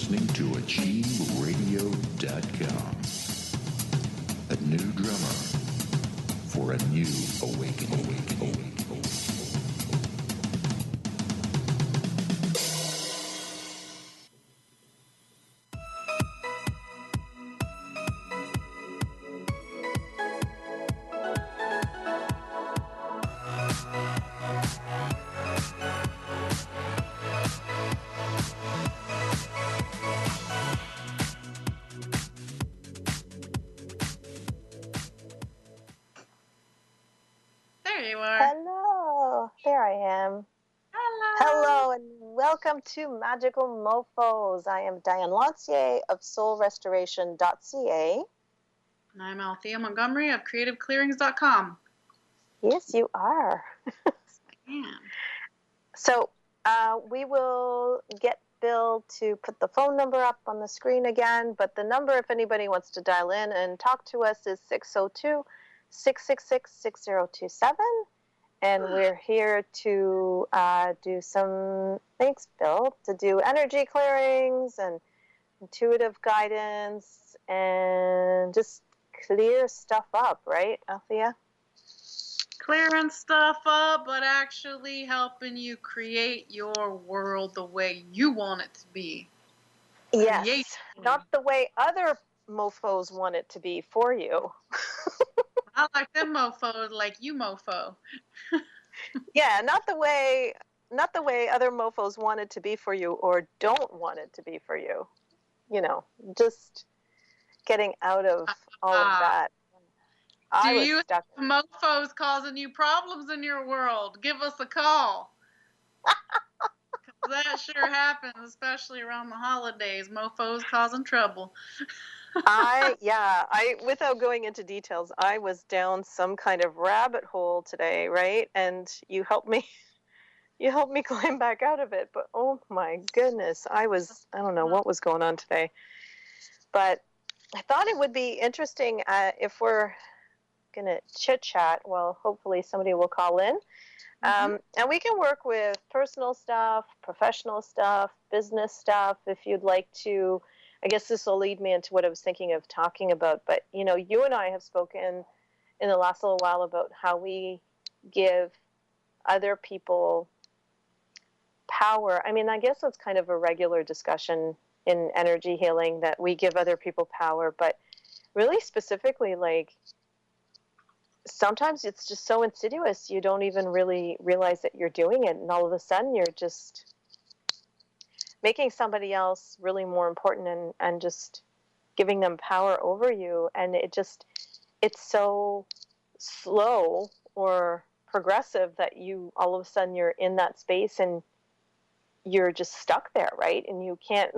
listening to AchieveRadio.com. A new drummer for a new awakening. Hello, there I am. Hello, and welcome to Magical Mofos. I am Diane Lancier of soulrestoration.ca. And I'm Althea Montgomery of creativeclearings.com. Yes, you are. I am. So we will get Bill to put the phone number up on the screen again, but the number, if anybody wants to dial in and talk to us, is 602-666-6027. And we're here to do some, thanks, Bill, to do energy clearings and intuitive guidance and just clear stuff up, right, Althea? Clearing stuff up, but actually helping you create your world the way you want it to be. Yes, not the way other mofos want it to be for you. I like them mofos like you mofo. Yeah, not the way other mofos want it to be for you or don't want it to be for you. You know, just getting out of all of that. Do you have mofos causing you problems in your world? Give us a call. That sure happens, especially around the holidays. Mofos causing trouble. Without going into details, I was down some kind of rabbit hole today, right? And you helped me climb back out of it. But oh my goodness, I don't know what was going on today. But I thought it would be interesting if we're going to chit chat. Well, hopefully somebody will call in. And we can work with personal stuff, professional stuff, business stuff, if you'd like to. I guess this will lead me into what I was thinking of talking about. But, you know, you and I have spoken in the last little while about how we give other people power. I mean, I guess that's kind of a regular discussion in energy healing, that we give other people power. But really specifically, like, sometimes it's just so insidious, you don't even really realize that you're doing it. And all of a sudden, you're just making somebody else really more important and just giving them power over you. And it's so slow or progressive that you, all of a sudden, you're in that space and you're just stuck there, right? And you can't.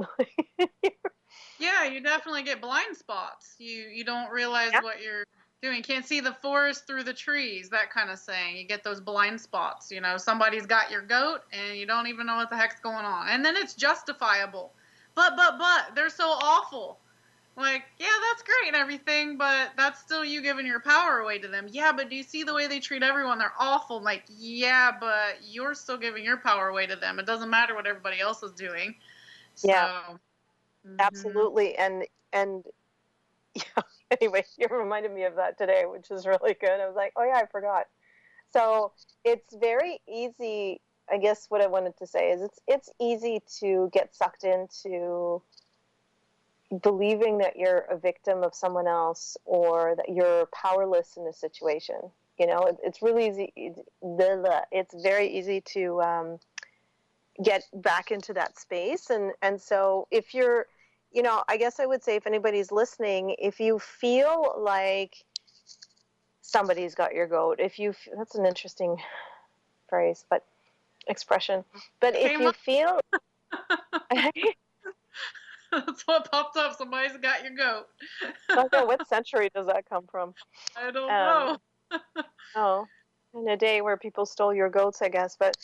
Yeah, you definitely get blind spots. You don't realize what you're doing. You can't see the forest through the trees, that kind of thing. You get those blind spots. You know, somebody's got your goat and you don't even know what the heck's going on. And then it's justifiable. But, they're so awful. Like, yeah, that's great and everything, but that's still you giving your power away to them. Yeah, but do you see the way they treat everyone? They're awful. Like, yeah, but you're still giving your power away to them. It doesn't matter what everybody else is doing. Yeah, absolutely. And yeah, anyway, you reminded me of that today, which is really good. I was like, oh yeah, I forgot. So it's very easy. I guess what I wanted to say is it's easy to get sucked into believing that you're a victim of someone else or that you're powerless in a situation. You know, it's really easy. It's very easy to get back into that space. And so if you're, you know, I guess I would say if anybody's listening, if you feel like somebody's got your goat, that's an interesting phrase, but expression. But if you feel... That's what popped up. Somebody's got your goat. I don't know, what century does that come from? I don't know. In a day where people stole your goats, I guess. But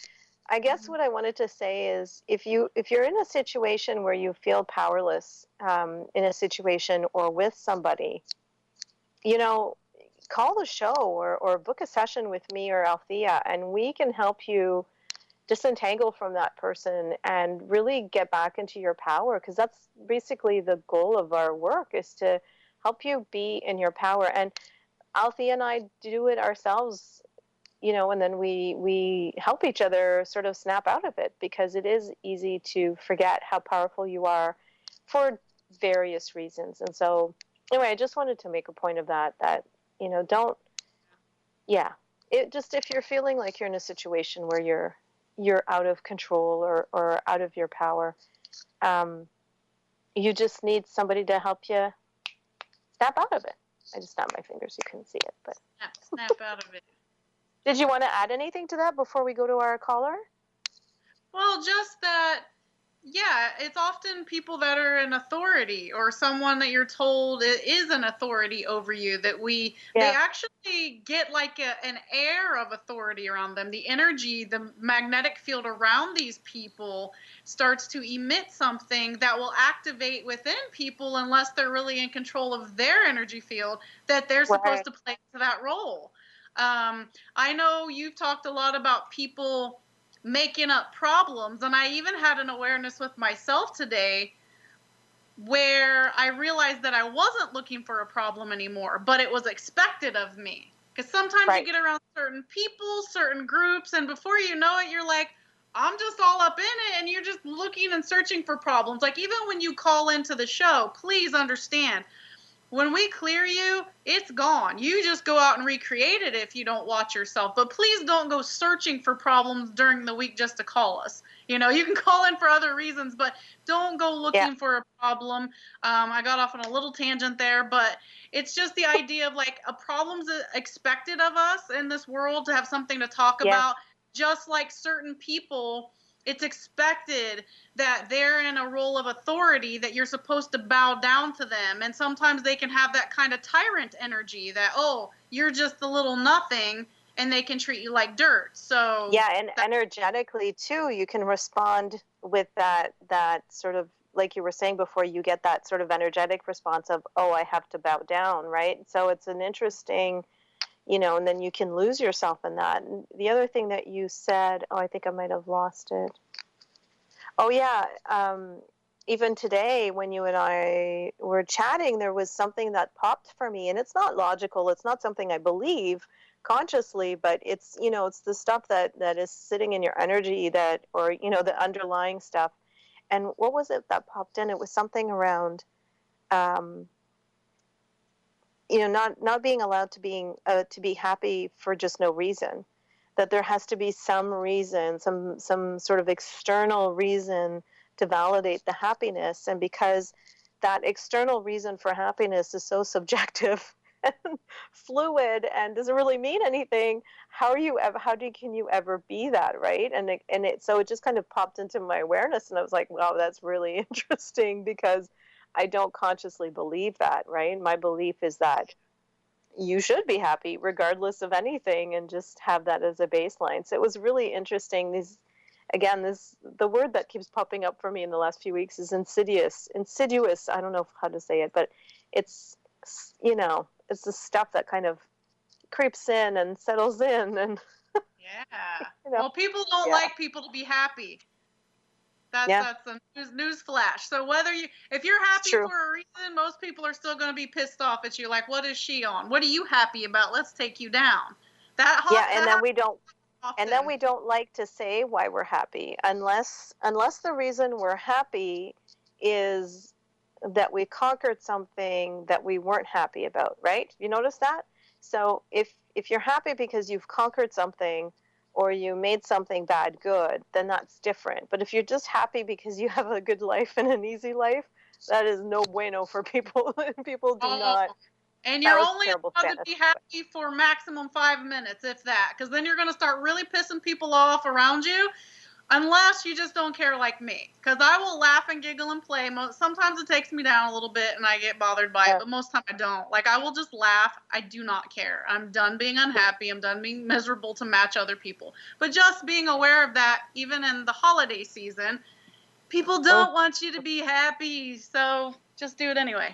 I guess what I wanted to say is if you're in a situation where you feel powerless in a situation or with somebody, you know, call the show or book a session with me or Althea, and we can help you disentangle from that person and really get back into your power, because that's basically the goal of our work, is to help you be in your power. And Althea and I do it ourselves, and then we help each other sort of snap out of it, because it is easy to forget how powerful you are for various reasons. And so anyway, I just wanted to make a point of that don't, if you're feeling like you're in a situation where you're out of control or out of your power, you just need somebody to help you snap out of it. I just snapped my fingers. You couldn't see it, but snap out of it. Did you want to add anything to that before we go to our caller? Well, just that, yeah, it's often people that are in authority, or someone that you're told is an authority over you, that they actually get like an air of authority around them. The energy, the magnetic field around these people starts to emit something that will activate within people, unless they're really in control of their energy field, that they're supposed to play to that role. I know you've talked a lot about people making up problems, and I even had an awareness with myself today where I realized that I wasn't looking for a problem anymore, but it was expected of me. Because sometimes you get around certain people, certain groups, and before you know it, you're like, I'm just all up in it, and you're just looking and searching for problems. Like, even when you call into the show, please understand, when we clear you, it's gone. You just go out and recreate it if you don't watch yourself. But please don't go searching for problems during the week just to call us. You can call in for other reasons, but don't go looking for a problem. I got off on a little tangent there, but it's just the idea of like a problem's expected of us in this world to have something to talk about. Just like certain people, it's expected that they're in a role of authority, that you're supposed to bow down to them. And sometimes they can have that kind of tyrant energy that, oh, you're just the little nothing, and they can treat you like dirt. So and energetically too, you can respond with that sort of, like you were saying before, you get that sort of energetic response of, oh, I have to bow down, right? So it's an interesting, and then you can lose yourself in that. And the other thing that you said, I think I might have lost it. Oh, yeah. Even today when you and I were chatting, there was something that popped for me, and it's not logical. It's not something I believe consciously, but it's, it's the stuff that is sitting in your energy or the underlying stuff. And what was it that popped in? It was something around, not being allowed to be happy for just no reason, that there has to be some reason, some sort of external reason to validate the happiness. And because that external reason for happiness is so subjective and fluid and doesn't really mean anything, can you ever be that, right? So it just kind of popped into my awareness, and I was like, wow, that's really interesting, because I don't consciously believe that, right? My belief is that you should be happy regardless of anything, and just have that as a baseline. So it was really interesting. The word that keeps popping up for me in the last few weeks is insidious. I don't know how to say it, but it's the stuff that kind of creeps in and settles in. And well, people don't like people to be happy. That's a news flash. So if you're happy for a reason, most people are still going to be pissed off at you. Like, what is she on? What are you happy about? Let's take you down. And then we don't like to say why we're happy, unless the reason we're happy is that we conquered something that we weren't happy about, right? You notice that? So if you're happy because you've conquered something, or you made something bad good, then that's different. But if you're just happy because you have a good life and an easy life, that is no bueno for people. People do not. And you're only allowed to be happy for maximum 5 minutes, if that, because then you're going to start really pissing people off around you, unless you just don't care like me. Because I will laugh and giggle and play. Sometimes it takes me down a little bit and I get bothered by it, but most of the time I don't. Like, I will just laugh. I do not care. I'm done being unhappy. I'm done being miserable to match other people. But just being aware of that, even in the holiday season, people don't want you to be happy. So just do it anyway.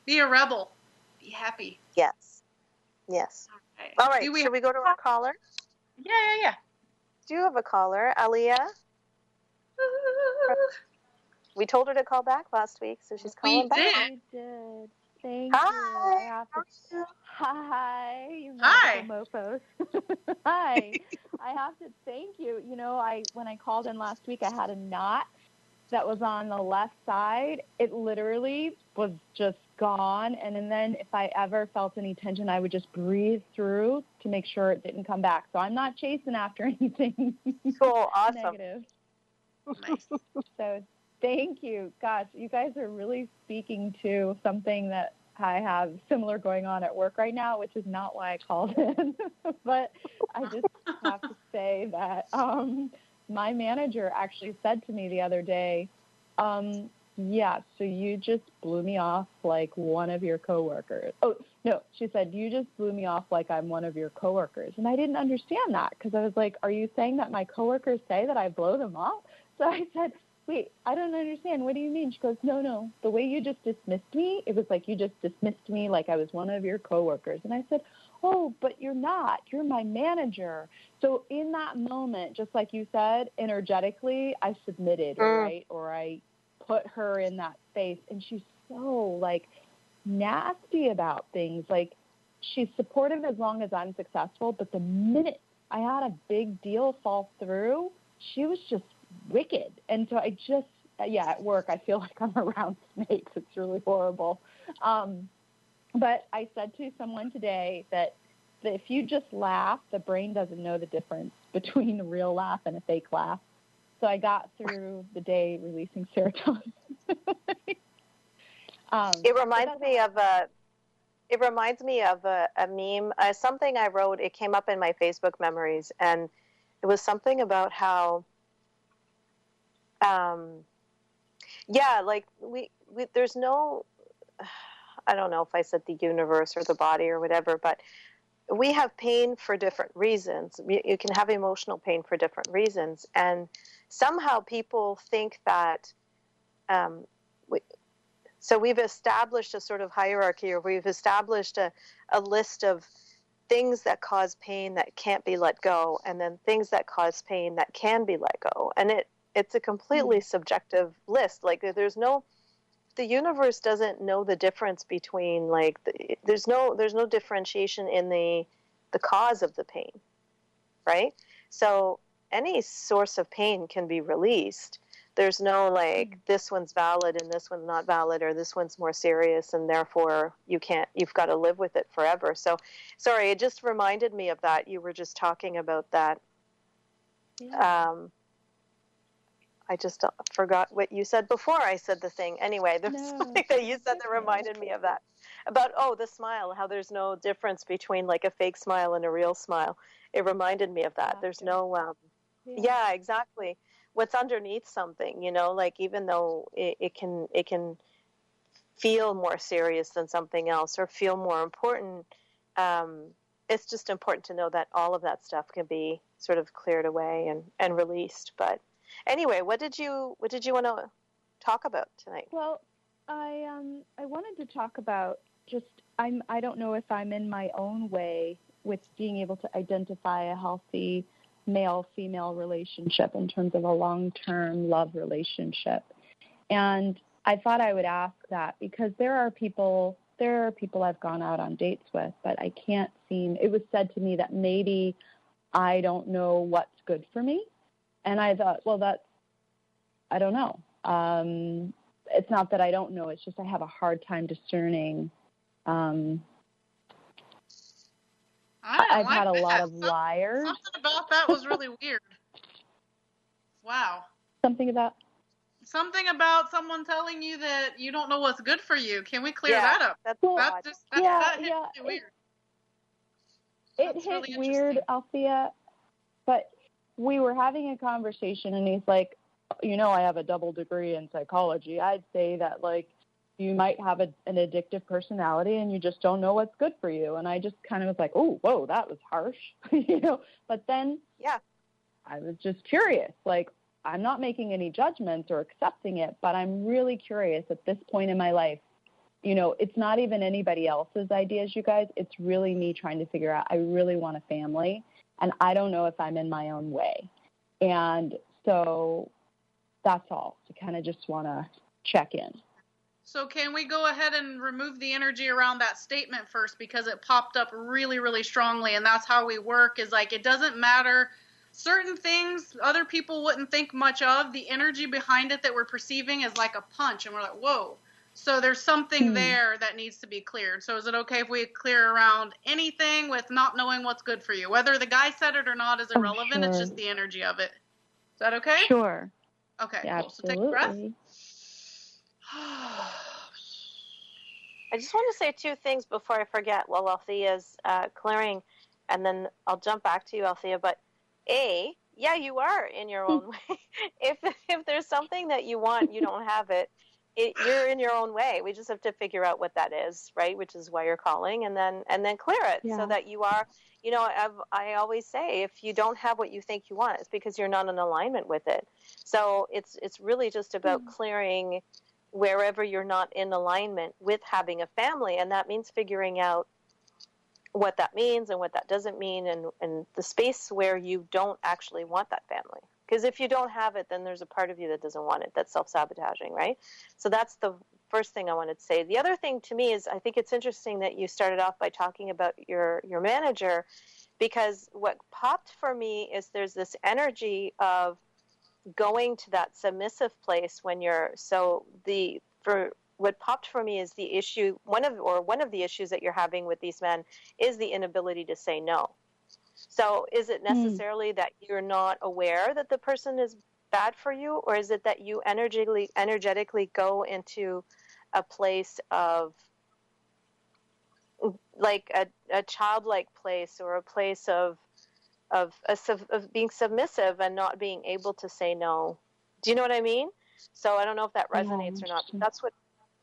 Be a rebel. Be happy. Yes. All right. Should we go to our caller? Yeah. do have a caller, Aliyah. We told her to call back last week, so she's calling back. We did. Thank Hi. you. I have to. Hi, you Hi. magical mofos. Hi. I have to thank you. You know, when I called in last week, I had a knot that was on the left side. It literally was just gone. And then if I ever felt any tension, I would just breathe through to make sure it didn't come back. So I'm not chasing after anything Cool. Awesome. negative. Nice. So thank you. Gosh, you guys are really speaking to something that I have similar going on at work right now, which is not why I called in. But I just have to say that my manager actually said to me the other day, yeah, so you just blew me off like one of your coworkers. Oh, no, she said, you just blew me off like I'm one of your coworkers. And I didn't understand that because I was like, are you saying that my coworkers say that I blow them off? So I said, wait, I don't understand. What do you mean? She goes, no, the way you just dismissed me, it was like you just dismissed me like I was one of your coworkers. And I said, oh, but you're not. You're my manager. So in that moment, just like you said, energetically, I submitted, right? Or I put her in that space. And she's so, like, nasty about things. Like, she's supportive as long as I'm successful. But the minute I had a big deal fall through, she was just wicked. And so I just, at work, I feel like I'm around snakes. It's really horrible. But I said to someone today that if you just laugh, the brain doesn't know the difference between a real laugh and a fake laugh. So I got through the day releasing serotonin. It reminds me of a meme, something I wrote. It came up in my Facebook memories, and it was something about how, like we there's no, I don't know if I said the universe or the body or whatever, but we have pain for different reasons. You can have emotional pain for different reasons, and somehow people think that. So we've established a sort of hierarchy, or we've established a list of things that cause pain that can't be let go, and then things that cause pain that can be let go. And it's a completely subjective list. Like the universe doesn't know the difference between, like, there's no differentiation in the cause of the pain, right? So any source of pain can be released. There's no, like, this one's valid and this one's not valid, or this one's more serious and therefore you've got to live with it forever. So, sorry, it just reminded me of that. You were just talking about that. Yeah. I just forgot what you said before I said the thing. Anyway, there's something that you said that reminded me of that. About, the smile, how there's no difference between, like, a fake smile and a real smile. It reminded me of that. There's no, yeah, exactly. What's underneath something, like, even though it can feel more serious than something else or feel more important, it's just important to know that all of that stuff can be sort of cleared away and released. But anyway, what did you want to talk about tonight? Well, I wanted to talk about I don't know if I'm in my own way with being able to identify a healthy male-female relationship in terms of a long-term love relationship. And I thought I would ask that because there are people I've gone out on dates with, but I can't seem, it was said to me that maybe I don't know what's good for me. And I thought, well, I don't know. It's not that I don't know, it's just I have a hard time discerning. I've had a lot of liars. Something about that was really weird. Wow. Something about someone telling you that you don't know what's good for you. Can we clear that up? That hit really weird. It hit weird, Althea, but we were having a conversation and he's like, I have a double degree in psychology. I'd say that, like, you might have an addictive personality and you just don't know what's good for you. And I just kind of was like, oh, whoa, that was harsh, But then I was just curious. Like, I'm not making any judgments or accepting it, but I'm really curious at this point in my life. It's not even anybody else's ideas, you guys. It's really me trying to figure out, I really want a family. and I don't know if I'm in my own way. And so that's all. I kind of just want to check in. So can we go ahead and remove the energy around that statement first, because it popped up really, really strongly, and that's how we work, is like, it doesn't matter. Certain things other people wouldn't think much of, the energy behind it that we're perceiving is like a punch, and we're like, whoa. So there's something there that needs to be cleared. So is it okay if we clear around anything with not knowing what's good for you? Whether the guy said it or not is irrelevant. Sure. It's just the energy of it. Is that okay? Sure. Okay, Yeah, cool. So take a breath. I just want to say two things before I forget while Althea's clearing, and then I'll jump back to you, Althea. But yeah, you are in your own way. If there's something that you want, you don't have it. You're in your own way. We just have to figure out what that is, right? Which is why you're calling, and then clear it so that you are. You know, I always say, if you don't have what you think you want, it's because you're not in alignment with it. So it's really just about clearing wherever you're not in alignment with having a family, and that means figuring out what that means and what that doesn't mean, and the space where you don't actually want that family. Because if you don't have it, then there's a part of you that doesn't want it, that's self-sabotaging, right? So that's the first thing I wanted to say. The other thing to me is, I think it's interesting that you started off by talking about your manager, because what popped for me is there's this energy of going to that submissive place when you're what popped for me is the issue, one of the issues that you're having with these men is the inability to say no. So is it necessarily that you're not aware that the person is bad for you, or is it that you energetically go into a place of like a childlike place, or a place of being submissive and not being able to say no? Do you know what I mean? So I don't know if that resonates or not, but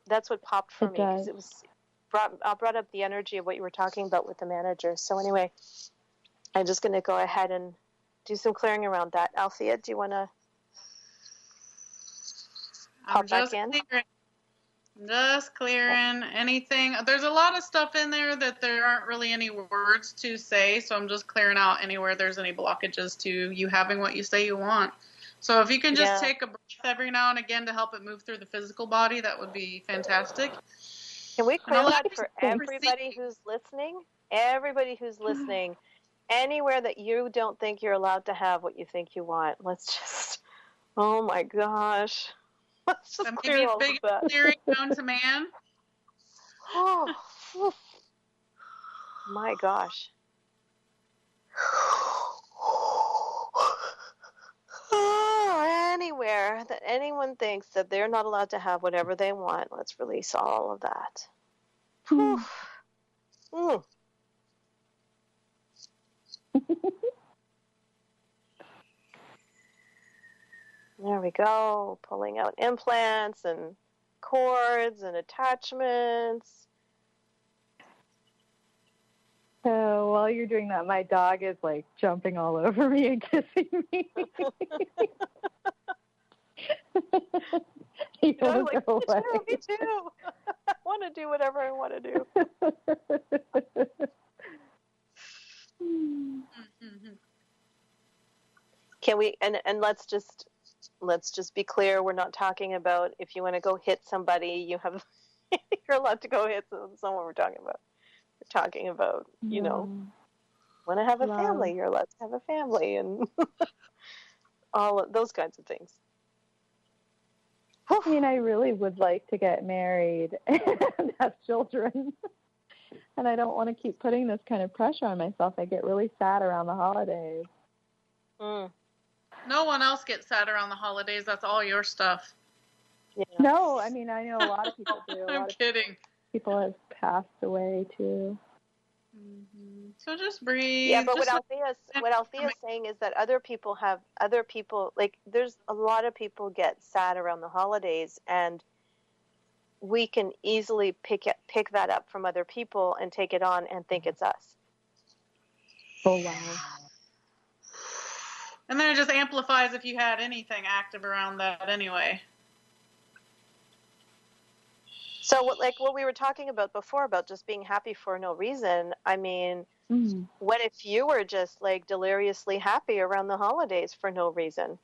that's what popped for me, because it was brought up the energy of what you were talking about with the manager. So anyway, I'm just going to go ahead and do some clearing around that. Althea, do you want to pop back in? Just clearing anything. There's a lot of stuff in there that there aren't really any words to say, so I'm just clearing out anywhere there's any blockages to you having what you say you want. So if you can just take a breath every now and again to help it move through the physical body, that would be fantastic. Can we clear that for everybody who's listening? Everybody who's listening, anywhere that you don't think you're allowed to have what you think you want, let's just, oh my gosh. Let's just clear all of that. Clearing known to man. Oh, my gosh. Oh, anywhere that anyone thinks that they're not allowed to have whatever they want, let's release all of that. There we go. Pulling out implants and cords and attachments. So while you're doing that, my dog is like jumping all over me and kissing me. He won't go away. Me too. I want to do whatever I want to do. Can we, and let's just be clear, we're not talking about if you want to go hit somebody, you're allowed to go hit someone. We're talking about, you know, want to have a family, you're allowed to have a family, and all of those kinds of things. I mean, I really would like to get married and have children. And I don't want to keep putting this kind of pressure on myself. I get really sad around the holidays. No one else gets sad around the holidays. That's all your stuff. Yeah. No, I mean, I know a lot of people do. I'm kidding. People have passed away, too. So just breathe. Yeah, but what Althea's saying is that other people, like, there's a lot of people get sad around the holidays, and we can easily pick that up from other people and take it on and think it's us. Oh, wow. And then it just amplifies if you had anything active around that anyway. So like what we were talking about before about just being happy for no reason, I mean, what if you were just like deliriously happy around the holidays for no reason?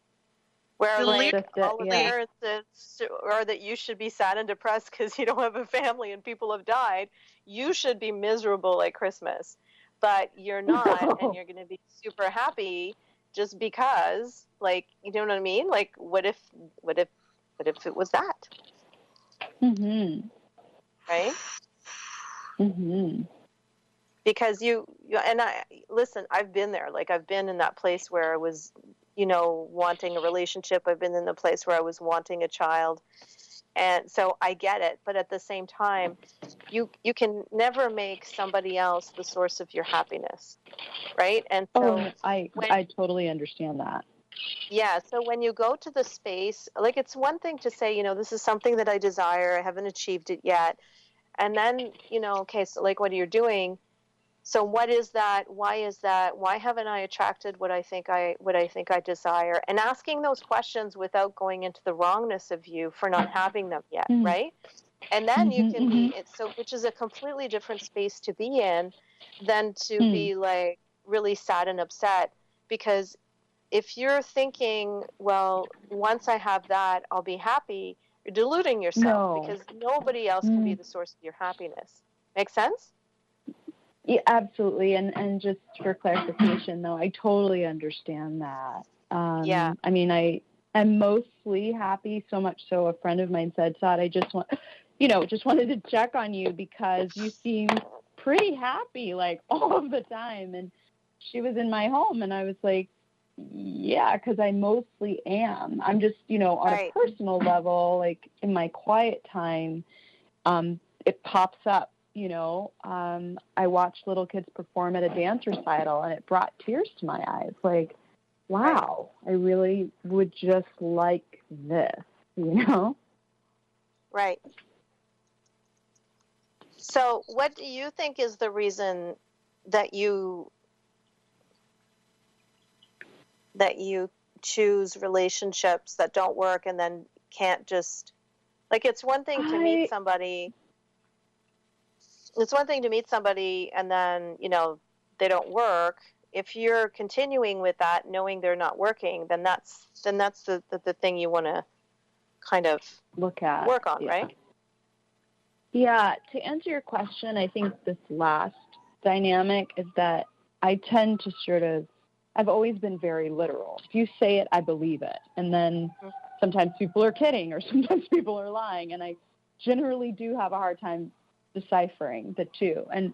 Where like all of the parents or that you should be sad and depressed because you don't have a family and people have died, you should be miserable like Christmas. But you're not, and you're going to be super happy just because, like, you know what I mean? Like, what if it was that? Right? Because you and I listen, I've been there. Like, I've been in that place where I was, you know, wanting a relationship. I've been in the place where I was wanting a child. And so I get it, but at the same time, you can never make somebody else the source of your happiness, right? And so I totally understand that. Yeah, so when you go to the space, like it's one thing to say, you know, this is something that I desire, I haven't achieved it yet. And then, you know, okay, so like what are you doing? So what is that? Why is that? Why haven't I attracted what I think I desire? And asking those questions without going into the wrongness of you for not having them yet, right? And then you can be which is a completely different space to be in than to be like really sad and upset, because if you're thinking, well, once I have that, I'll be happy, you're deluding yourself because nobody else can be the source of your happiness. Make sense? Yeah, absolutely. And just for clarification, though, I totally understand that. Yeah. I mean, I'm mostly happy, so much so a friend of mine said, Todd, I just wanted to check on you because you seem pretty happy, like, all of the time. And she was in my home, and I was like, yeah, because I mostly am. I'm just, you know, on a personal level, like in my quiet time, it pops up. You know, I watched little kids perform at a dance recital, and it brought tears to my eyes. Like, wow, I really would just like this, you know? Right. So what do you think is the reason that you choose relationships that don't work and then can't just, like, it's one thing to meet somebody. It's one thing to meet somebody and then, you know, they don't work. If you're continuing with that, knowing they're not working, then that's the thing you want to kind of work on, right? Yeah. To answer your question, I think this last dynamic is that I tend to I've always been very literal. If you say it, I believe it. And then sometimes people are kidding or sometimes people are lying. And I generally do have a hard time deciphering the two. And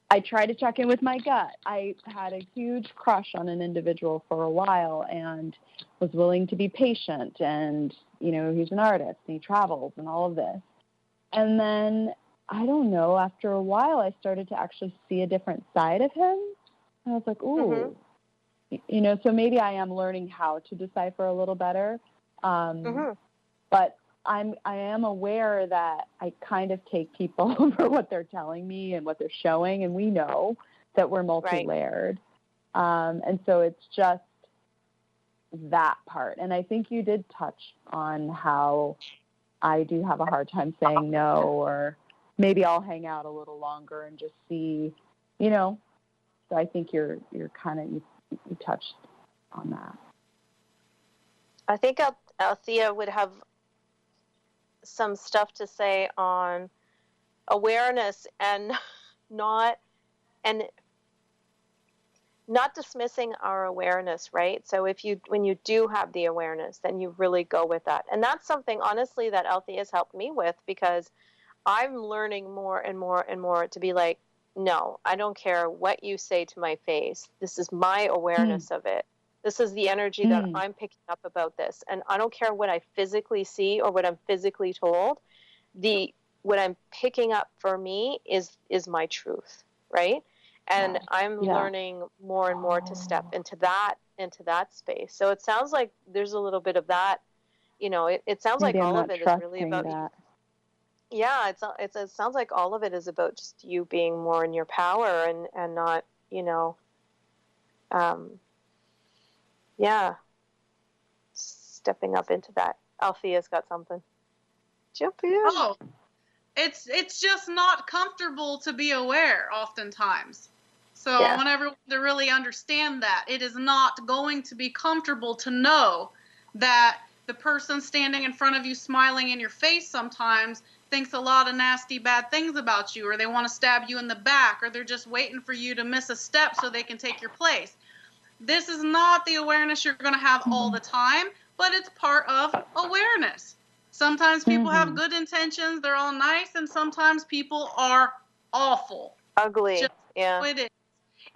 I try to check in with my gut. I had a huge crush on an individual for a while and was willing to be patient. And, you know, he's an artist and he travels and all of this. And then, I don't know, after a while, I started to actually see a different side of him. And I was like, ooh, you know, so maybe I am learning how to decipher a little better. But I am aware that I kind of take people for what they're telling me and what they're showing. And we know that we're multi-layered. And so it's just that part. And I think you did touch on how I do have a hard time saying no, or maybe I'll hang out a little longer and just see, you know. So I think you're kind of, you touched on that. I think Althea would have some stuff to say on awareness and not dismissing our awareness, right? So when you do have the awareness, then you really go with that. And that's something, honestly, that Althea has helped me with, because I'm learning more and more and more to be like, no, I don't care what you say to my face. This is my awareness of it. This is the energy that I'm picking up about this. And I don't care what I physically see or what I'm physically told. What I'm picking up for me is my truth, right? And I'm learning more and more to step into that space. So it sounds like there's a little bit of that, you know, it sounds maybe like all of it is really about that. Yeah, it sounds like all of it is about just you being more in your power and not, you know, stepping up into that. Althea's got something. Jump in. Oh, it's just not comfortable to be aware oftentimes. So I want everyone to really understand that it is not going to be comfortable to know that the person standing in front of you smiling in your face sometimes thinks a lot of nasty bad things about you, or they want to stab you in the back, or they're just waiting for you to miss a step so they can take your place. This is not the awareness you're going to have all the time, but it's part of awareness. Sometimes people have good intentions, they're all nice, and sometimes people are awful. Ugly. Just yeah. it is.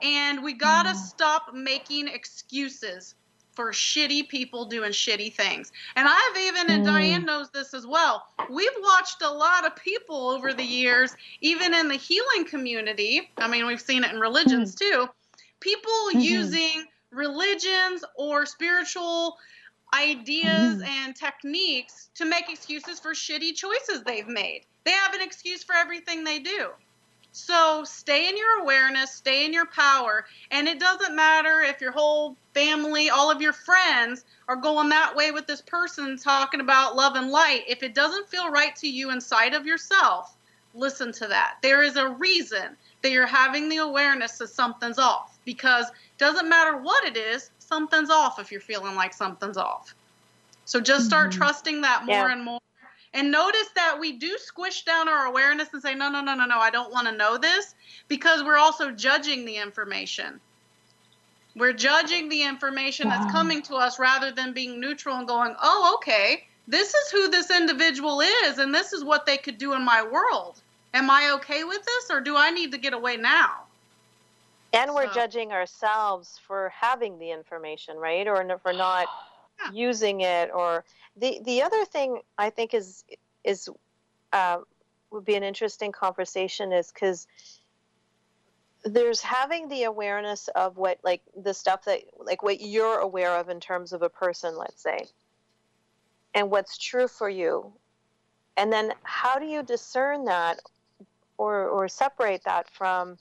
And we gotta stop making excuses for shitty people doing shitty things. And I've even, and Diane knows this as well, we've watched a lot of people over the years, even in the healing community, I mean, we've seen it in religions too, people using religions or spiritual ideas and techniques to make excuses for shitty choices they've made. They have an excuse for everything they do. So stay in your awareness, stay in your power, and it doesn't matter if your whole family, all of your friends are going that way with this person talking about love and light. If it doesn't feel right to you inside of yourself, listen to that. There is a reason that you're having the awareness that something's off, because it doesn't matter what it is, something's off if you're feeling like something's off. So just start trusting that more and more. And notice that we do squish down our awareness and say, no, I don't want to know this, because we're also judging the information. We're judging the information that's coming to us rather than being neutral and going, oh, okay, this is who this individual is, and this is what they could do in my world. Am I okay with this, or do I need to get away now? And we're judging ourselves for having the information, right? Or for not using it. Or the other thing I think is would be an interesting conversation is because there's having the awareness of what, like the stuff that, like what you're aware of in terms of a person, let's say, and what's true for you. And then how do you discern that or separate that from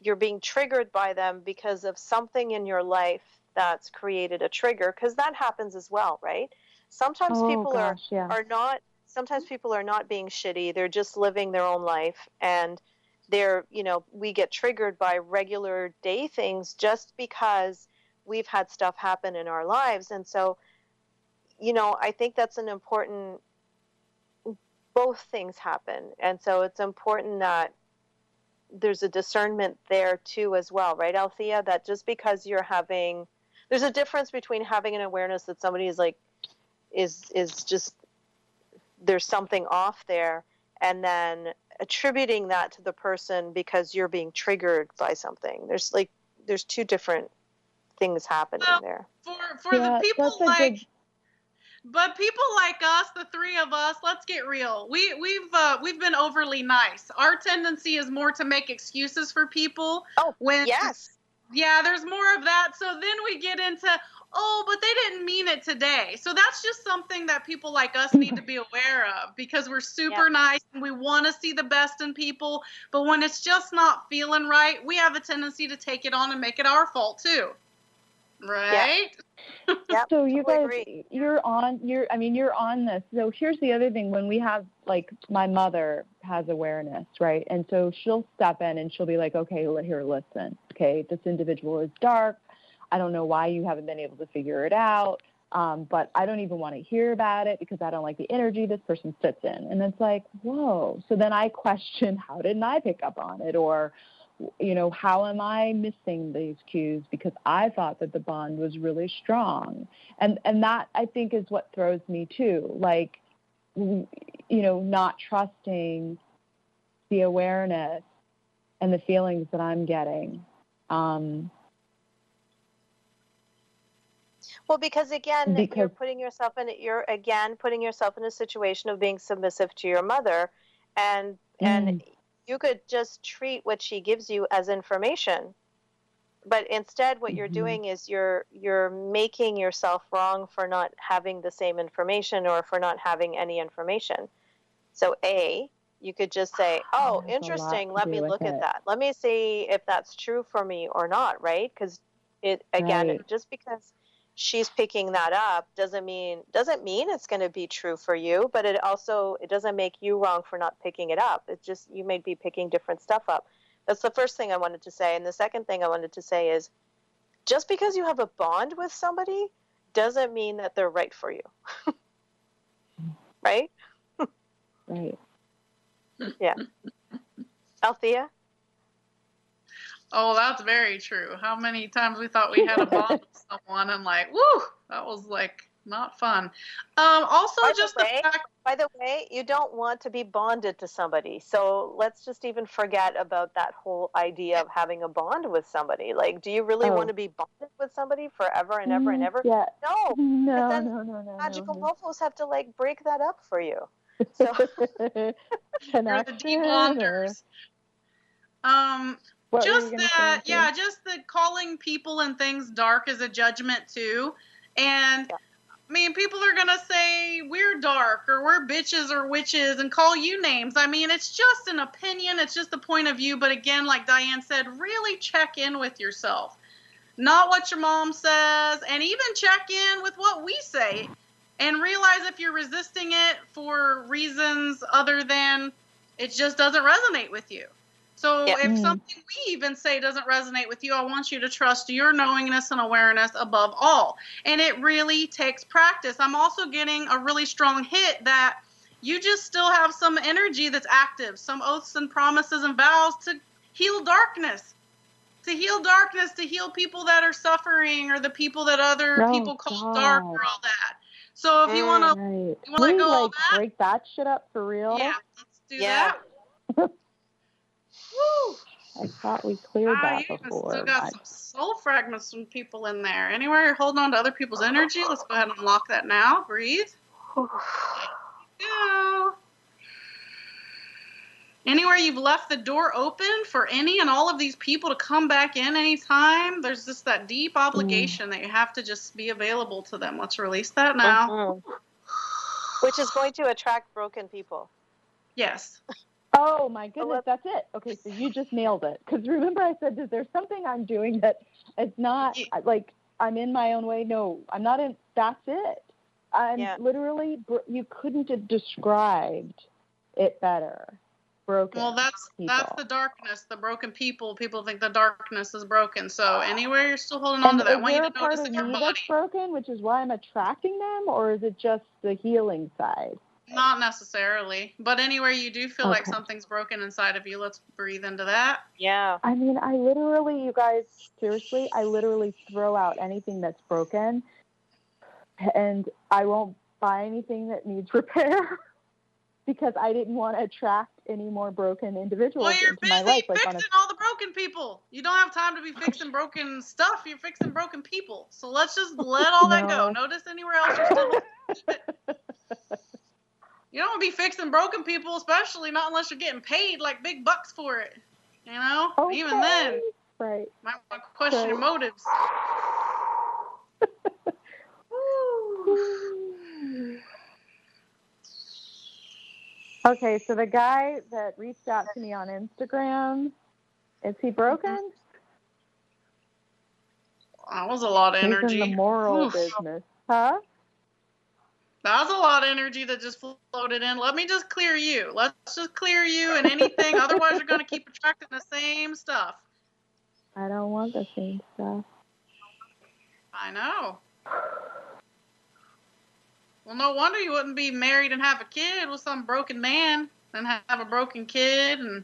you're being triggered by them because of something in your life that's created a trigger? Because that happens as well, right? Sometimes people are not, sometimes people are not being shitty. They're just living their own life, and they're, you know, we get triggered by regular day things just because we've had stuff happen in our lives. And so, you know, I think that's an important, both things happen. And so it's important that there's a discernment there too as well, right, Althea? That just because you're having, there's a difference between having an awareness that somebody is like, is just, there's something off there, and then attributing that to the person because you're being triggered by something. There's two different things happening there. For the people like, but people like us, the three of us, let's get real. We've been overly nice. Our tendency is more to make excuses for people. Oh, yes. Yeah, there's more of that. So then we get into, oh, but they didn't mean it today. So that's just something that people like us need to be aware of, because we're super nice and we want to see the best in people. But when it's just not feeling right, we have a tendency to take it on and make it our fault too. Right? Yep, so you guys, you're on this. So here's the other thing. When we have, like, my mother has awareness, right? And so she'll step in and she'll be like, okay, here, listen. Okay, this individual is dark. I don't know why you haven't been able to figure it out. But I don't even want to hear about it because I don't like the energy this person sits in. And it's like, whoa. So then I question, how didn't I pick up on it? Or, you know, how am I missing these cues? Because I thought that the bond was really strong. And that, I think, is what throws me too. Like, you know, not trusting the awareness and the feelings that I'm getting. Well, because you're putting yourself in a situation of being submissive to your mother, and you could just treat what she gives you as information. But instead, what you're doing is you're making yourself wrong for not having the same information, or for not having any information. So you could just say, oh, interesting, let me look at that. Let me see if that's true for me or not, right? Because just because she's picking that up doesn't mean it's going to be true for you, but it doesn't make you wrong for not picking it up. It's just you may be picking different stuff up. That's the first thing I wanted to say. And the second thing I wanted to say is, just because you have a bond with somebody doesn't mean that they're right for you. Right? Right. Yeah. Althea? Oh, that's very true. How many times we thought we had a bond with someone and like, woo, that was like not fun. Also, just the fact. By the way, you don't want to be bonded to somebody. So let's just even forget about that whole idea of having a bond with somebody. Like, do you really want to be bonded with somebody forever and ever and ever? Yeah. No. No, then no. Magical Mofos have to like break that up for you. So you're the de-bonders. Just that, just the calling people and things dark is a judgment too. And I mean, people are going to say we're dark or we're bitches or witches and call you names. I mean, it's just an opinion. It's just a point of view. But again, like Diane said, really check in with yourself. Not what your mom says, and even check in with what we say and realize if you're resisting it for reasons other than it just doesn't resonate with you. So if something we even say doesn't resonate with you, I want you to trust your knowingness and awareness above all. And it really takes practice. I'm also getting a really strong hit that you just still have some energy that's active, some oaths and promises and vows to heal darkness. To heal people that are suffering or the people that other people call dark or all that. So if you want to let go of that, break that shit up for real. Yeah, let's do that. Woo! I thought we cleared that you before. Still got some soul fragments from people in there. Anywhere you're holding on to other people's energy, let's go ahead and unlock that now. Breathe. Go. Anywhere you've left the door open for any and all of these people to come back in anytime, there's just that deep obligation that you have to just be available to them. Let's release that now. Which is going to attract broken people. Yes. Oh my goodness, that's it. Okay, so you just nailed it. Because remember I said that there's something I'm doing that it's not like I'm in my own way. No, I'm not in. That's it. I'm literally, you couldn't have described it better. Broken. Well, that's the darkness, the broken people. People think the darkness is broken. So anywhere you're still holding on to that, I want you to notice in your body. That's broken, which is why I'm attracting them, or is it just the healing side? Not necessarily, but anywhere you do feel like something's broken inside of you, let's breathe into that. Yeah. I mean, I literally, you guys, seriously, I literally throw out anything that's broken, and I won't buy anything that needs repair because I didn't want to attract any more broken individuals into my life. You're busy fixing all the broken people. You don't have time to be fixing broken stuff. You're fixing broken people. So let's just let all that go. Notice anywhere else you're still You don't want to be fixing broken people, especially not unless you're getting paid like big bucks for it. You know? Okay. Even then. Right. Might want to question your motives. Okay, so the guy that reached out to me on Instagram, is he broken? That was a lot of energy. He's in the moral business. Huh? That was a lot of energy that just floated in. Let me just clear you. Let's just clear you and anything. Otherwise, you're going to keep attracting the same stuff. I don't want the same stuff. I know. Well, no wonder you wouldn't be married and have a kid with some broken man and have a broken kid and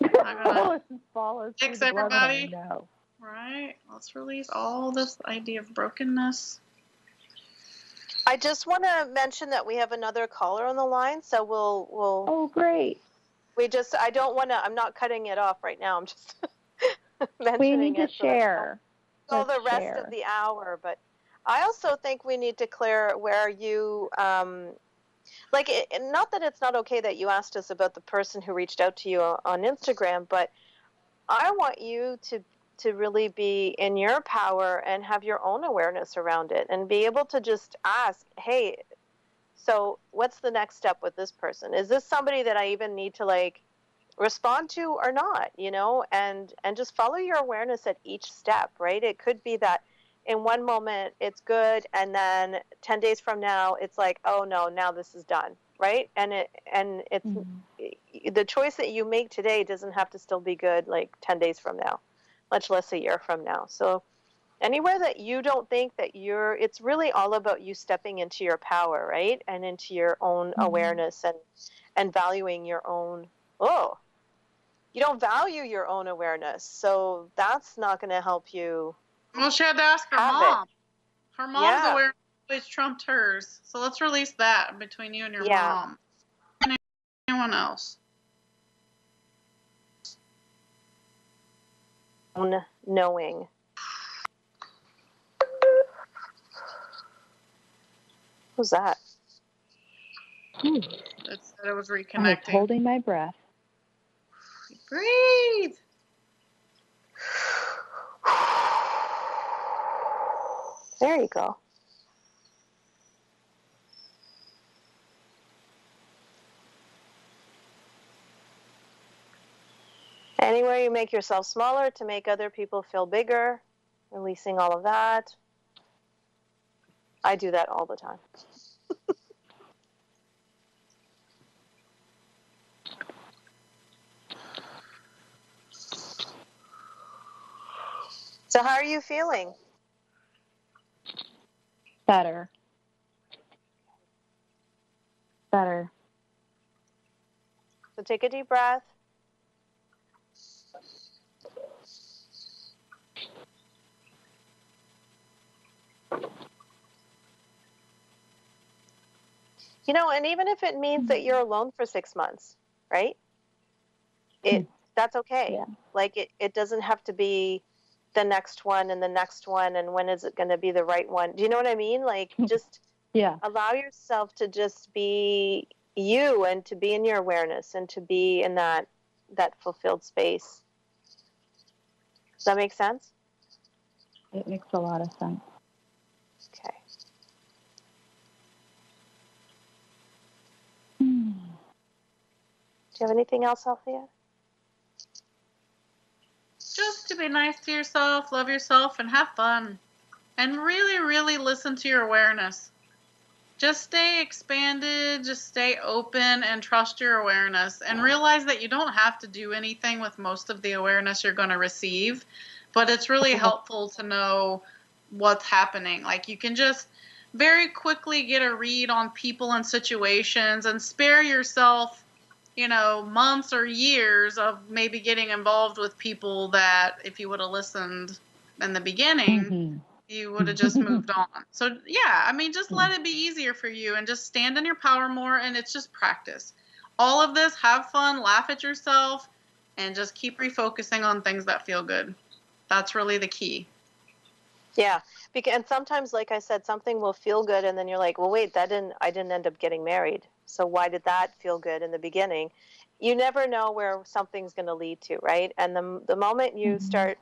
fix everybody. No. Right? Let's release all this idea of brokenness. I just want to mention that we have another caller on the line, so we'll. Oh, great. I don't want to. I'm not cutting it off right now. I'm just mentioning we need to share. So the rest of the hour, but I also think we need to clear where you, not that it's not okay that you asked us about the person who reached out to you on Instagram, but I want you to really be in your power and have your own awareness around it and be able to just ask, hey, so what's the next step with this person? Is this somebody that I even need to respond to or not, and just follow your awareness at each step, right? It could be that in one moment it's good, and then 10 days from now it's like, oh no, now this is done, right? And it's the choice that you make today doesn't have to still be good like 10 days from now, much less a year from now. So anywhere that you don't think that it's really all about you stepping into your power, right? And into your own awareness and valuing your own, you don't value your own awareness. So that's not going to help you. Well, she had to ask her mom. Her mom's awareness always trumped hers. So let's release that between you and your mom. Anyone else? Knowing. Who's that? It said it was reconnecting. I was holding my breath. Breathe. There you go. Anywhere you make yourself smaller to make other people feel bigger, releasing all of that. I do that all the time. So how are you feeling? Better. So take a deep breath. You know, and even if it means that you're alone for 6 months, right? That's okay. Yeah. Like it doesn't have to be the next one and the next one, and when is it going to be the right one? Do you know what I mean? Like just allow yourself to just be you and to be in your awareness and to be in that fulfilled space. Does that make sense? It makes a lot of sense. Okay. Do you have anything else, Althea? Just to be nice to yourself, love yourself, and have fun. And really, really listen to your awareness. Just stay expanded, just stay open, and trust your awareness. And realize that you don't have to do anything with most of the awareness you're going to receive. But it's really helpful to know what's happening. Like you can just very quickly get a read on people and situations and spare yourself, months or years of maybe getting involved with people that if you would have listened in the beginning, you would have just moved on. So, just let it be easier for you and just stand in your power more, and it's just practice. All of this, have fun, laugh at yourself, and just keep refocusing on things that feel good. That's really the key. Yeah, and sometimes, like I said, something will feel good, and then you're like, well, wait, I didn't end up getting married. So why did that feel good in the beginning? You never know where something's going to lead to, right? And the moment you start,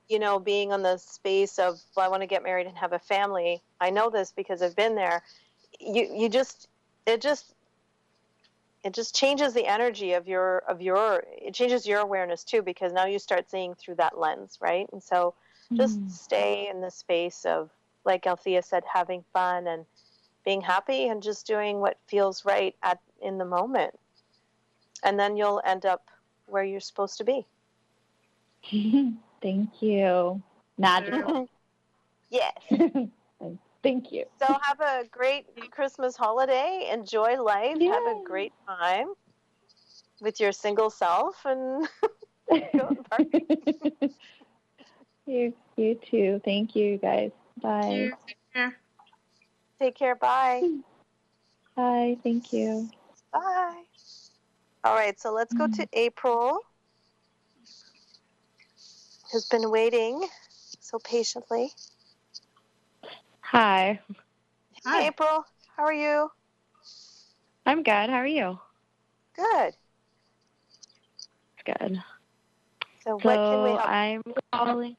being on the space of, well, I want to get married and have a family. I know this because I've been there. It just changes the energy of it changes your awareness too, because now you start seeing through that lens, right? And so just stay in the space of, like Althea said, having fun and being happy and just doing what feels right in the moment. And then you'll end up where you're supposed to be. Thank you. Magical. Yes. Thank you. So have a great Christmas holiday. Enjoy life. Yay. Have a great time with your single self and go to the party. You too. Thank you, guys. Bye. Take care. Take care. Bye. Bye. Thank you. Bye. All right, so let's go to April, who's been waiting so patiently. Hi. Hey, April. How are you? I'm good. How are you? Good. Good. So what can we help? I'm calling.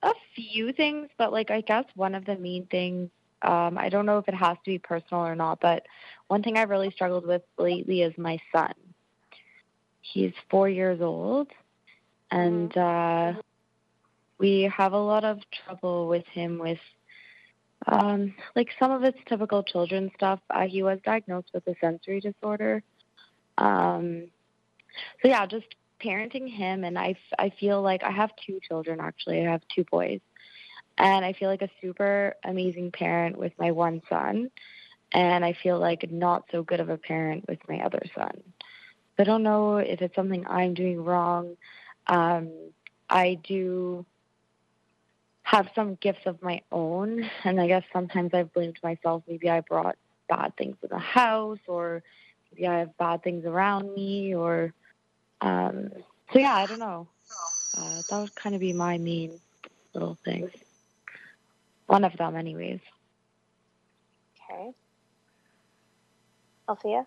A few things, but I guess one of the main things, I don't know if it has to be personal or not, but one thing I've really struggled with lately is my son. He's 4 years old, and we have a lot of trouble with him with like some of it's typical children stuff. He was diagnosed with a sensory disorder. So yeah, just parenting him, and I feel like I have 2 children actually. I have 2 boys, and I feel like a super amazing parent with my one son, and I feel like not so good of a parent with my other son. I don't know if it's something I'm doing wrong. I do have some gifts of my own, and I guess sometimes I've blamed myself. Maybe I brought bad things in the house, or maybe I have bad things around me, or so yeah, I don't know. That would kind of be my main little things. One of them, anyways. Okay. Althea?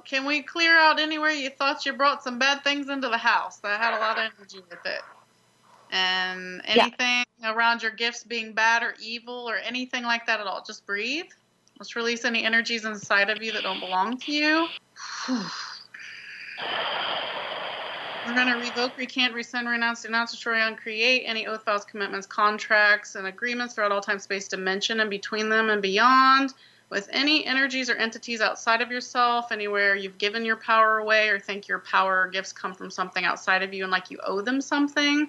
Can we clear out anywhere you thought you brought some bad things into the house that had a lot of energy with it? And anything around your gifts being bad or evil or anything like that at all? Just breathe. Let's release any energies inside of you that don't belong to you. We're going to revoke, recant, rescind, renounce, denounce, destroy, uncreate any oath, vows, commitments, contracts, and agreements throughout all time, space, dimension, and between them and beyond, with any energies or entities outside of yourself, anywhere you've given your power away or think your power or gifts come from something outside of you and like you owe them something.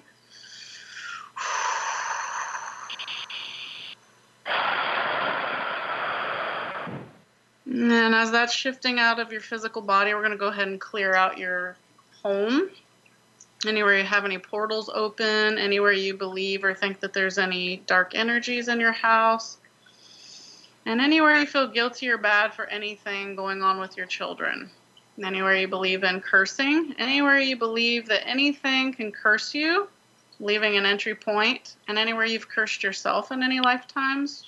And as that's shifting out of your physical body, we're going to go ahead and clear out your home. Anywhere you have any portals open, anywhere you believe or think that there's any dark energies in your house, and anywhere you feel guilty or bad for anything going on with your children. Anywhere you believe in cursing, anywhere you believe that anything can curse you, leaving an entry point, and anywhere you've cursed yourself in any lifetimes.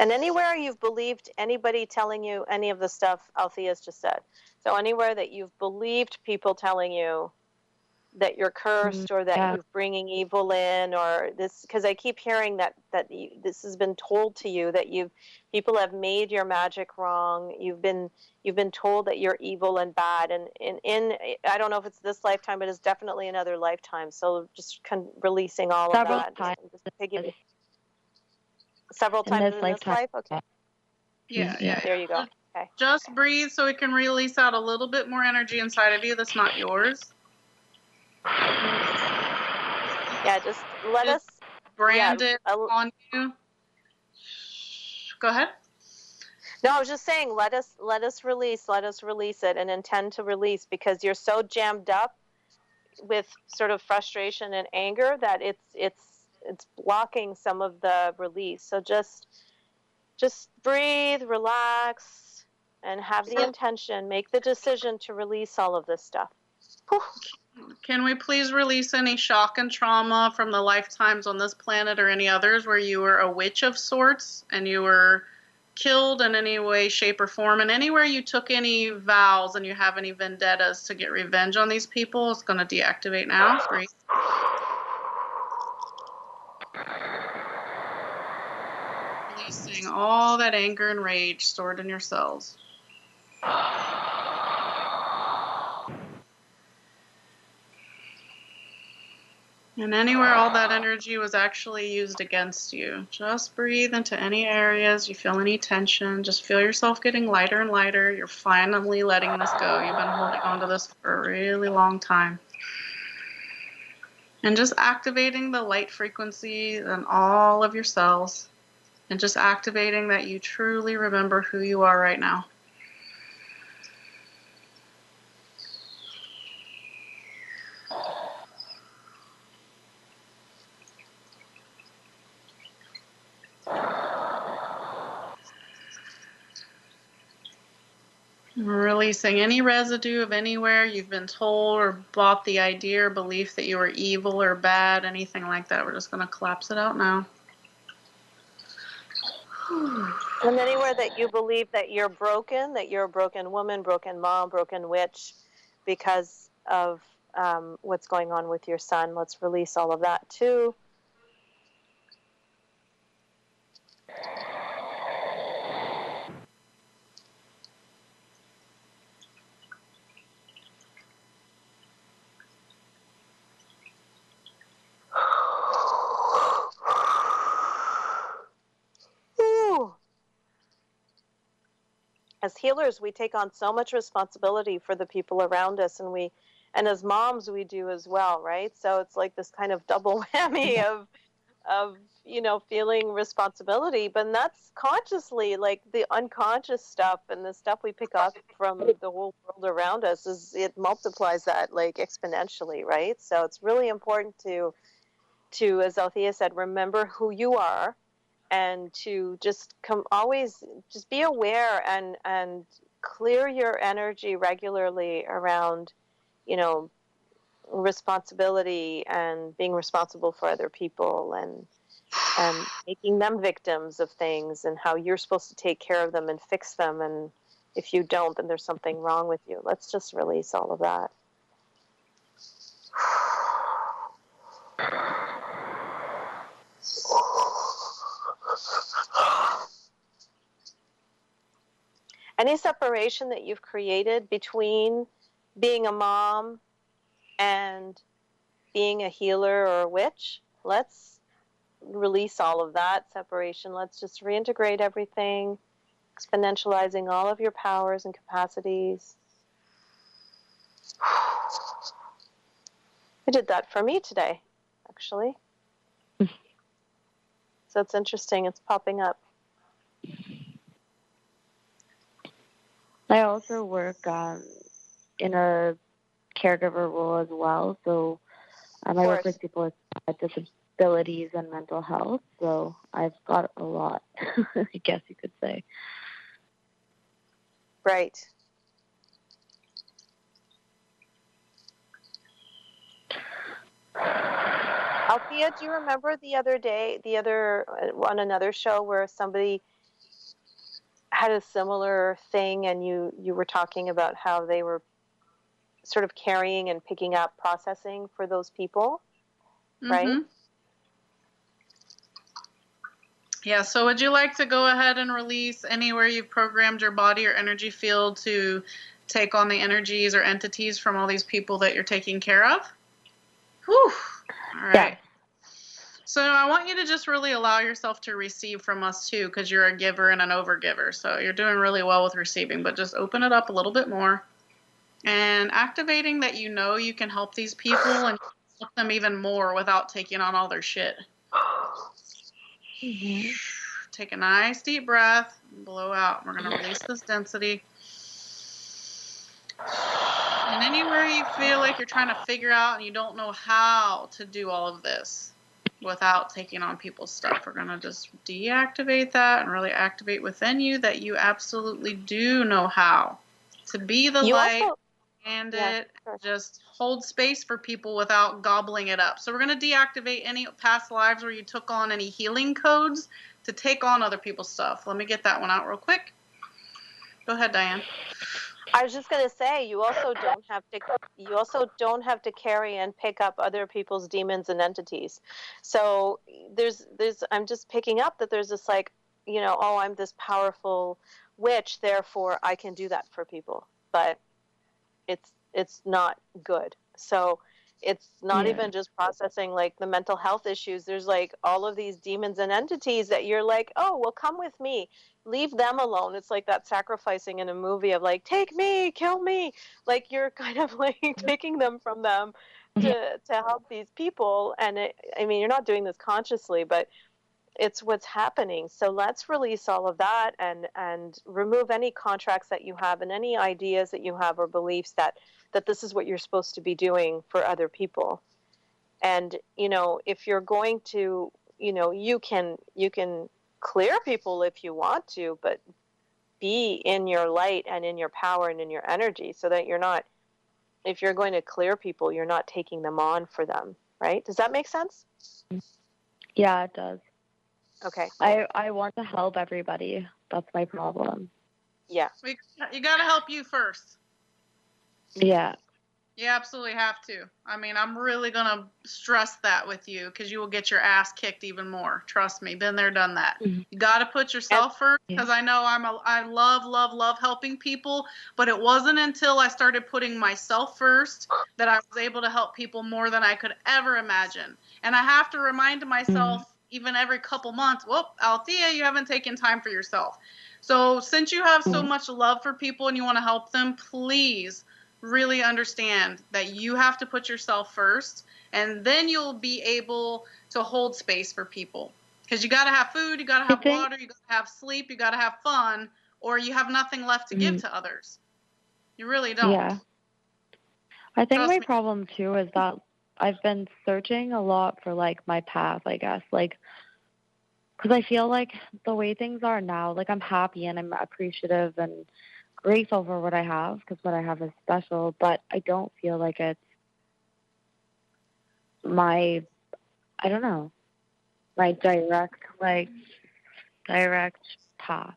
And anywhere you've believed anybody telling you any of the stuff Althea's just said. So anywhere that you've believed people telling you that you're cursed or that you're bringing evil in, or this, because I keep hearing that this has been told to you, that people have made your magic wrong. You've been told that you're evil and bad, and in I don't know if it's this lifetime, but it's definitely another lifetime. So just releasing all of that. Several times in this life. Okay. Yeah. There you go. Okay. Just breathe so it can release out a little bit more energy inside of you that's not yours. Yeah, just let us brand it on you. Go ahead. No, I was just saying, let us release it and intend to release, because you're so jammed up with sort of frustration and anger that it's blocking some of the release. So just breathe, relax, and have the intention, make the decision to release all of this stuff. Can we please release any shock and trauma from the lifetimes on this planet or any others where you were a witch of sorts and you were killed in any way, shape, or form, and anywhere you took any vows and you have any vendettas to get revenge on these people? It's going to deactivate now. Breathe. Releasing all that anger and rage stored in your cells. And anywhere all that energy was actually used against you, just breathe into any areas you feel any tension. Just feel yourself getting lighter and lighter. You're finally letting this go. You've been holding on to this for a really long time. And just activating the light frequency in all of your cells. And just activating that you truly remember who you are right now. Releasing any residue of anywhere you've been told or bought the idea or belief that you were evil or bad, anything like that. We're just going to collapse it out now. And anywhere that you believe that you're a broken woman, broken mom, broken witch, because of what's going on with your son, let's release all of that too. as healers, we take on so much responsibility for the people around us, and as moms, we do as well, right? So it's like this kind of double whammy of feeling responsibility, but that's consciously, like the unconscious stuff and the stuff we pick up from the whole world around us, it multiplies that like exponentially, right? So it's really important to as Althea said, remember who you are, and to just always just be aware and clear your energy regularly around responsibility and being responsible for other people, and making them victims of things, and how you're supposed to take care of them and fix them, and if you don't, then there's something wrong with you. Let's just release all of that. Any separation that you've created between being a mom and being a healer or a witch, let's release all of that separation. Let's just reintegrate everything, exponentializing all of your powers and capacities. I did that for me today, actually. So it's interesting. It's popping up. I also work in a caregiver role as well. So I work with people with disabilities and mental health. So I've got a lot, I guess you could say. Right. Althea, do you remember on another show where somebody had a similar thing, and you were talking about how they were sort of carrying and picking up processing for those people, right? Mm-hmm. Yeah, so would you like to go ahead and release anywhere you've programmed your body or energy field to take on the energies or entities from all these people that you're taking care of? Whew. All right. Yeah. So I want you to just really allow yourself to receive from us too, because you're a giver and an overgiver. So you're doing really well with receiving, but just open it up a little bit more. And activating that you can help these people and help them even more without taking on all their shit. Mm-hmm. Take a nice deep breath, blow out. We're going to release this density. And anywhere you feel like you're trying to figure out and you don't know how to do all of this without taking on people's stuff, we're going to just deactivate that and really activate within you that you absolutely do know how to be the light and just hold space for people without gobbling it up. So we're going to deactivate any past lives where you took on any healing codes to take on other people's stuff. Let me get that one out real quick. Go ahead, Diane. I was just going to say, you also don't have to carry and pick up other people's demons and entities. So I'm just picking up that there's this like, I'm this powerful witch, therefore I can do that for people. But it's not good. So it's not even just processing like the mental health issues. There's like all of these demons and entities that you're like, oh, well, come with me. Leave them alone. It's like that sacrificing in a movie of like, take me, kill me. Like you're kind of like taking them from them to help these people. And you're not doing this consciously, but it's what's happening. So let's release all of that and remove any contracts that you have and any ideas that you have or beliefs that this is what you're supposed to be doing for other people. And, if you're going to, you can clear people if you want to, but be in your light and in your power and in your energy so that you're not, if you're going to clear people, you're not taking them on for them. Right? Does that make sense? Yeah, it does. Okay. I want to help everybody. That's my problem. Yeah. You got to help you first. Yeah. You absolutely have to. I'm really going to stress that with you because you will get your ass kicked even more. Trust me. Been there, done that. Mm-hmm. You got to put yourself first because I know I love helping people, but it wasn't until I started putting myself first that I was able to help people more than I could ever imagine. And I have to remind myself even every couple months, Althea, you haven't taken time for yourself. So since you have so much love for people and you want to help them, please really understand that you have to put yourself first, and then you'll be able to hold space for people. Because you got to have food, you got to have water, you got to have sleep, you got to have fun, or you have nothing left to give to others. You really don't. Yeah. I think Trust my me. problem too is that I've been searching a lot for like my path, I guess, like, because I feel like the way things are now, like I'm happy and I'm appreciative and grateful for what I have, because what I have is special, but I don't feel like it's my, I don't know, my direct path,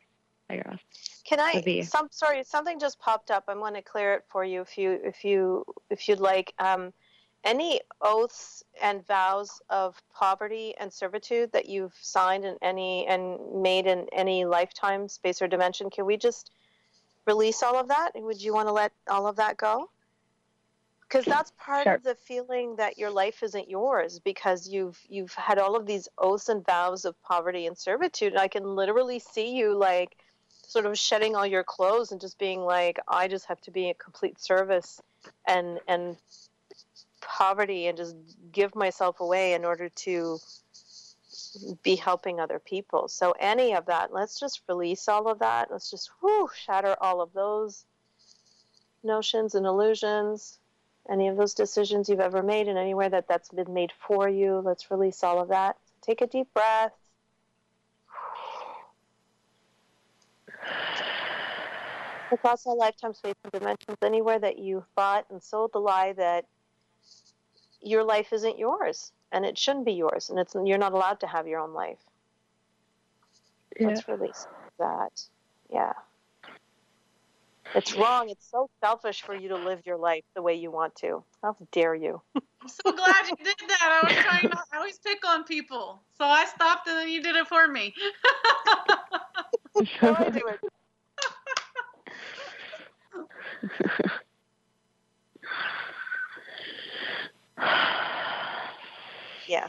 I guess. Can I? would be. Sorry, something just popped up. I want to clear it for you, if you'd like. Any oaths and vows of poverty and servitude that you've signed in any and made in any lifetime, space, or dimension, can we just release all of that? Would you want to let all of that go? Because that's part of the feeling that your life isn't yours, because you've had all of these oaths and vows of poverty and servitude. And I can literally see you like sort of shedding all your clothes and just being like, I just have to be a complete service and poverty and just give myself away in order to be helping other people. So any of that, let's just release all of that. Let's just shatter all of those notions and illusions, any of those decisions you've ever made, and anywhere that's been made for you. Let's release all of that. Take a deep breath. Across all lifetime, space, and dimensions, anywhere that you thought and sold the lie that your life isn't yours and it shouldn't be yours, and you're not allowed to have your own life. Yeah. Let's release that. Yeah. It's wrong. It's so selfish for you to live your life the way you want to. How dare you? I'm so glad you did that. I was trying to always pick on people. So I stopped and then you did it for me. How do I do it? Yeah.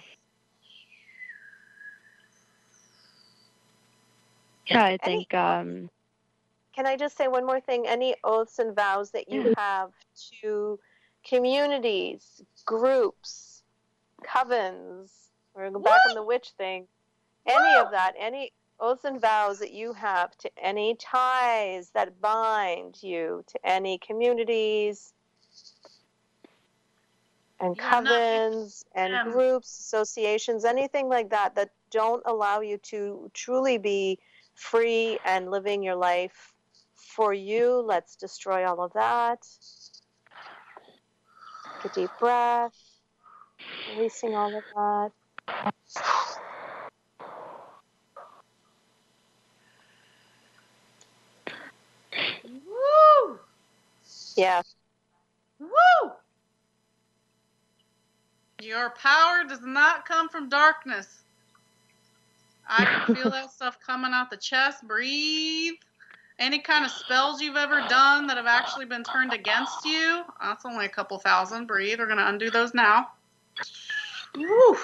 Yeah, I think. Can I just say one more thing? Any oaths and vows that you have to communities, groups, covens, we're going back on the witch thing, any of that, any oaths and vows that you have to any ties that bind you to any communities and covens and groups, associations, anything like that, that don't allow you to truly be free and living your life for you. Let's destroy all of that. Take a deep breath, releasing all of that. Woo! Yeah. Woo! Your power does not come from darkness. I can feel that stuff coming out the chest. Breathe. Any kind of spells you've ever done that have actually been turned against you. That's only a couple thousand. Breathe. We're going to undo those now. Woo!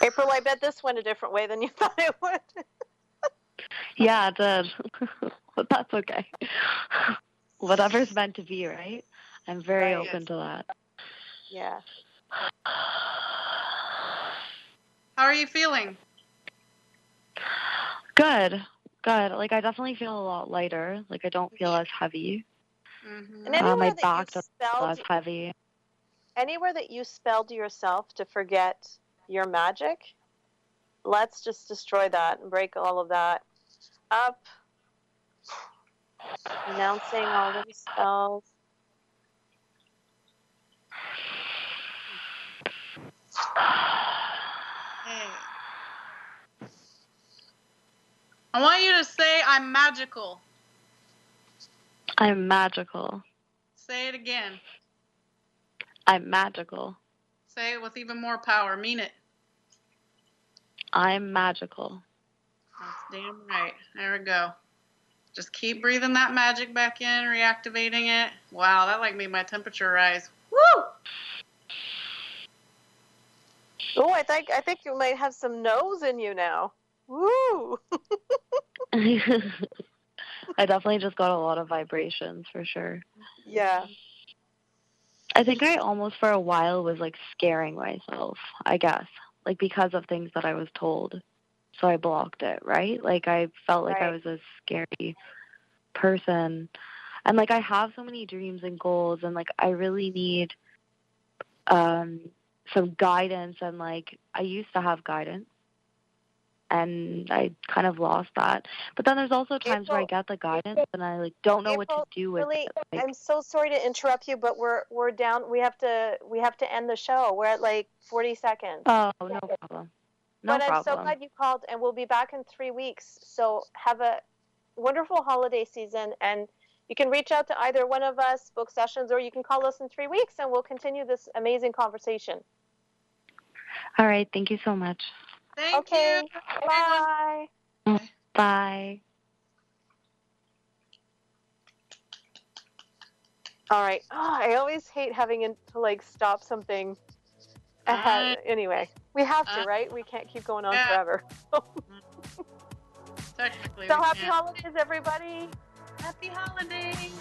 April, I bet this went a different way than you thought it would. Yeah, it did. But that's okay. Whatever's meant to be, right? I'm very open to that. Yeah. How are you feeling? Good. Like, I definitely feel a lot lighter. Like, I don't feel as heavy. Mm-hmm. And my back doesn't feel as heavy. Anywhere that you spelled yourself to forget your magic, let's just destroy that and break all of that up. Renouncing all of the spells. Hey. I want you to say, I'm magical. I'm magical. Say it again. I'm magical. Say it with even more power. Mean it. I'm magical. That's damn right. There we go. Just keep breathing that magic back in, reactivating it. Wow, that like made my temperature rise. Woo! Oh, I think you might have some nose in you now. Woo! I definitely just got a lot of vibrations for sure. Yeah. I think I almost for a while was like scaring myself, I guess, like because of things that I was told. So I blocked it, right? Like I felt like I Right. was a scary person. And like I have so many dreams and goals, and like I really need some guidance, and like I used to have guidance and I kind of lost that. But then there's also times where I get the guidance and I like don't know what to April, do with really, it. Like, I'm so sorry to interrupt you, but we're down. We have to end the show. We're at like 40 seconds. oh, no problem. No But I'm so problem. glad you called, and we'll be back in 3 weeks. So have a wonderful holiday season, and you can reach out to either one of us, book sessions, or you can call us in 3 weeks, and we'll continue this amazing conversation. All right. Thank you so much. Thank Okay. you. Bye. Bye. All right. Oh, I always hate having to like stop something ahead. Anyway, we have to, right? We can't keep going on forever. Technically. So happy holidays, everybody. Happy holidays.